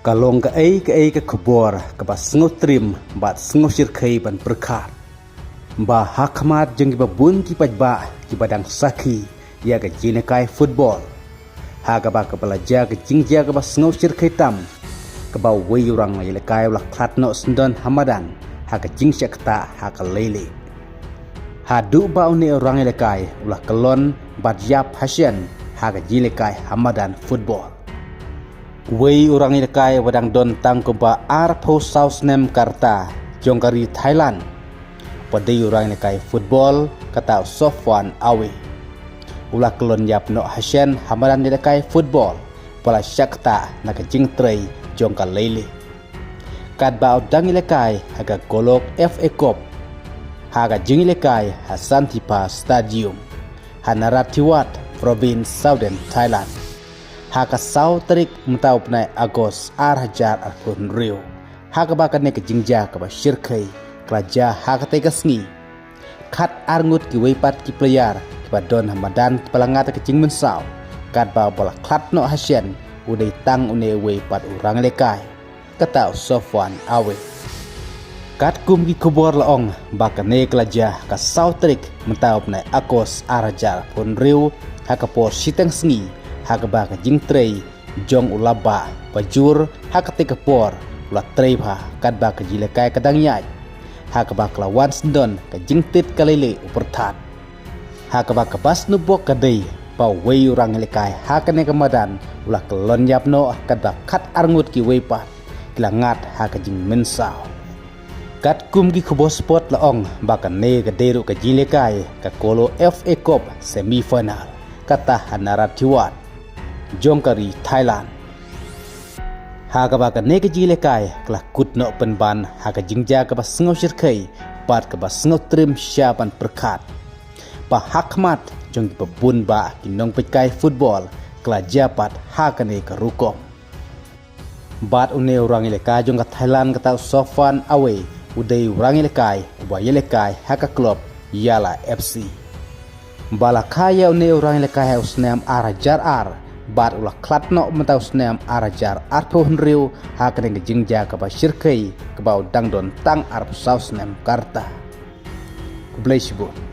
Kalong ke kubor ke bas ngotrim bat ngosir kai ban berkat. Ba hakmat jeng ba bun ki pajba ki badang saki ya ke jinekai football. Ha ka ba ke belajar ke jingja ke bas ngosir kai tam. Ke ba wei orang ya lekai ulah klatno sendon hamadan ha ke jingsya kata ha ke lele. Ha du ba uni orang ya lekai ulah kelon bat yap hasyan ha ke jilekai hamadan football. Wei orang ilkai wadang don tang kuba arpo South Nem Karta jongkari Thailand. Padai orang ilkai football kata Sofwan Awe. Ulah kelon yap no Hasyan hamadan ilkai football pala syakta nak jing trei jongkal lele. Kad ba udang ilkai haga golok FA Cup. Haga jing ilkai Hasantipa Stadium. Hanaratiwat Province Southern Thailand. Haka sau terik mentau penai Agos arhajar arpun rio. Haka bakan ke jingja ke basyirkai kelaja haka tega sengi. Kat arngut ki weipat ki playar ki badon hamadan pelangat ke jing mensau. Kat ba bola klat no hasyan udai tang une weipat urang lekai. Kata Sofwan Awe. Kat kum ki kubor laong bakan kelaja ka sau terik mentau penai Agos arhajar arpun rio haka por siteng sengi. Hakaba ka jing trei jong ulaba bajur hakate ka por ulat trei pha kadba ka jilekai kadang nyai hakaba ka lawan sendon ka jing tit kalele upertat hakaba ka bas nubok ka dei pa wei urang lekai hakane ka madan ulah kelon yapno kadba khat arngut ki wei pat kilangat haka jing mensau kat kum ki khubo sport laong bakan ne ka deru ka jilekai ka kolo FA Cup semi final kata Hanaratiwat jongkari Thailand. Haga ba ka nega jilekai kala kutno penban haga jingja ka bas ngosir kai pat ka bas ngotrim syapan perkat. Pa hakmat jong pebun ba kinong pekai football kala japat haga ne ka rukom. Bat une orang ilekai jong ka Thailand kata Sofwan Awe udai orang ilekai uba ilekai haga klub Yala FC. Bala kaya une orang ilekai usnam arajar ar bat ulah klatno mentau senam arajar arpo henriu hakane jingja ka ba syirkai ka ba dangdon tang arpo South Nem Karta. Kublai sibun.